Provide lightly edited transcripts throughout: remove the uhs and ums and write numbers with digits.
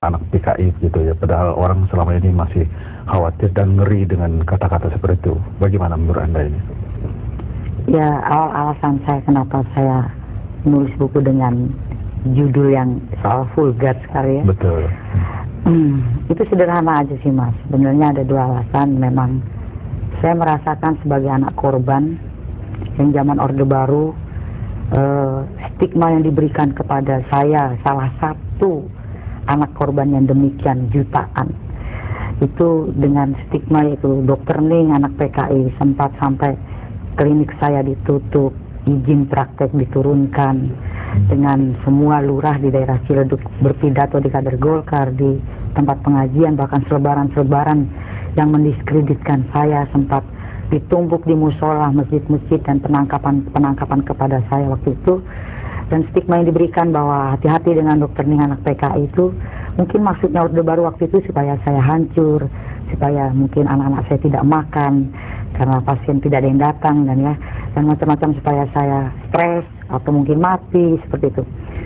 anak PKI gitu ya, padahal orang selama ini masih khawatir dan ngeri dengan kata-kata seperti itu. Bagaimana menurut Anda ini? Ya, alasan saya kenapa saya menulis buku dengan judul yang soal vulgar sekali ya. Betul. Itu sederhana aja sih Mas. Sebenarnya ada dua alasan. Memang saya merasakan sebagai anak korban yang zaman Orde Baru, stigma yang diberikan kepada saya, salah satu anak korban yang demikian jutaan, itu dengan stigma yaitu Dokter Ning anak PKI, sempat sampai klinik saya ditutup, izin praktek diturunkan, dengan semua lurah di daerah Ciledug berpidato di kader Golkar, di tempat pengajian, bahkan selebaran-selebaran yang mendiskreditkan saya, sempat ditumpuk di musola, masjid-masjid, dan penangkapan kepada saya waktu itu. Dan stigma yang diberikan bahwa hati-hati dengan Dokter Ning anak PKI itu mungkin maksudnya Orde Baru waktu itu supaya saya hancur, supaya mungkin anak-anak saya tidak makan karena pasien tidak ada yang datang, dan macam-macam, supaya saya stres atau mungkin mati, seperti itu.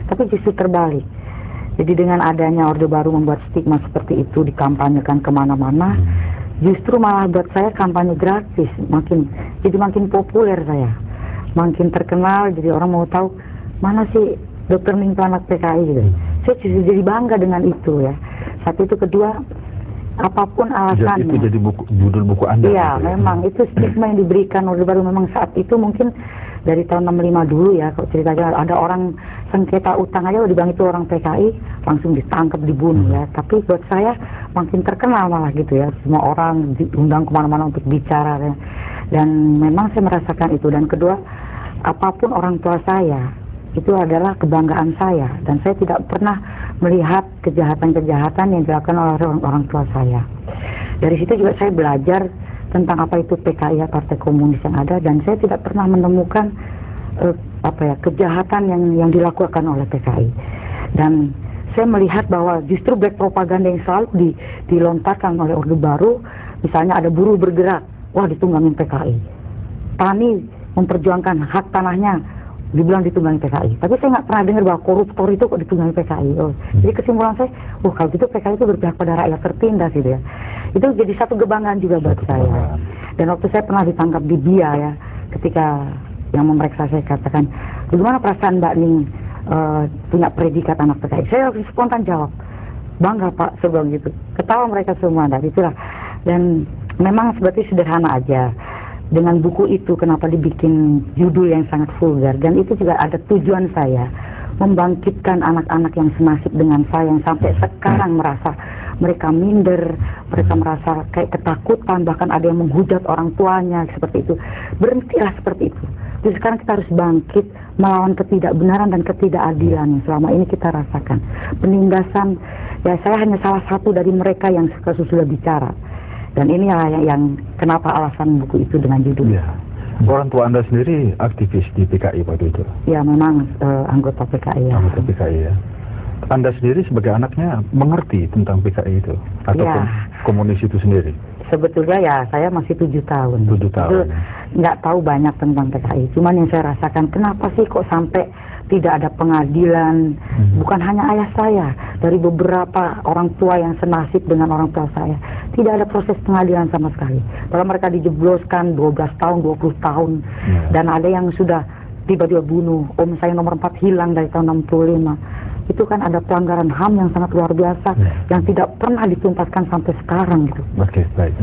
Tapi justru terbalik. Jadi dengan adanya Orde Baru membuat stigma seperti itu dikampanyekan kemana-mana, justru malah buat saya kampanye gratis, jadi makin populer saya, makin terkenal, jadi orang mau tahu mana sih Dokter Ning anak PKI gitu. Saya justru jadi bangga dengan itu ya. Satu itu, kedua, apapun alasannya. Jadi itu jadi judul buku Anda. Iya, gitu ya? memang itu stigma yang diberikan Orde Baru memang saat itu, mungkin dari tahun 65 dulu ya, kalau ceritanya ada orang sengketa utang aja dibilang itu orang PKI, langsung ditangkap, dibunuh ya. Tapi buat saya makin terkenal malah gitu ya, semua orang diundang kemana-mana untuk bicara ya. Dan memang saya merasakan itu. Dan kedua, apapun orang tua saya, itu adalah kebanggaan saya, dan saya tidak pernah melihat kejahatan-kejahatan yang dilakukan oleh orang tua saya. Dari situ juga saya belajar tentang apa itu PKI, Partai Komunis yang ada, dan saya tidak pernah menemukan kejahatan yang dilakukan oleh PKI. Dan saya melihat bahwa justru black propaganda yang selalu dilontarkan oleh Orde Baru, misalnya ada buruh bergerak, wah ditunggangin PKI. Tani memperjuangkan hak tanahnya, dibilang ditunggangi PKI. Tapi saya nggak pernah dengar bahwa koruptor itu kok ditunggangi PKI. Jadi kesimpulan saya, kalau gitu PKI itu berpihak pada rakyat tertindas gitu ya. Itu jadi satu kebanggaan juga buat saya. Dan waktu saya pernah ditangkap di BIA ya, ketika yang memeriksa saya katakan, bagaimana perasaan Mbak Ning punya predikat anak PKI? Saya langsung spontan jawab, bangga Pak, saya bilang gitu. Ketawa mereka semua, dan itulah. Dan memang sebetulnya sederhana aja. Dengan buku itu kenapa dibikin judul yang sangat vulgar, dan itu juga ada tujuan saya membangkitkan anak-anak yang senasib dengan saya, yang sampai sekarang merasa mereka minder, mereka merasa kayak ketakutan, bahkan ada yang menghujat orang tuanya seperti itu. Berhentilah seperti itu. Jadi sekarang kita harus bangkit melawan ketidakbenaran dan ketidakadilan yang selama ini kita rasakan. Penindasan, ya saya hanya salah satu dari mereka yang sudah bicara. Dan ini yang kenapa alasan buku itu dengan judul. Ya. Orang tua Anda sendiri aktivis di PKI waktu itu? Ya, memang anggota PKI ya. Anggota PKI ya. Anda sendiri sebagai anaknya mengerti tentang PKI itu? Ataupun komunis itu sendiri? Sebetulnya ya saya masih 7 tahun. 7 tahun. Nggak tahu banyak tentang PKI. Cuman yang saya rasakan, kenapa sih kok sampai tidak ada pengadilan? Bukan hanya ayah saya, dari beberapa orang tua yang senasib dengan orang tua saya, tidak ada proses pengadilan sama sekali. Kalau mereka dijebloskan 12 tahun, 20 tahun, dan ada yang sudah tiba-tiba bunuh. Om saya nomor 4 hilang dari tahun 65. Itu kan ada pelanggaran HAM yang sangat luar biasa, yang tidak pernah dituntaskan sampai sekarang gitu. Oke, baik.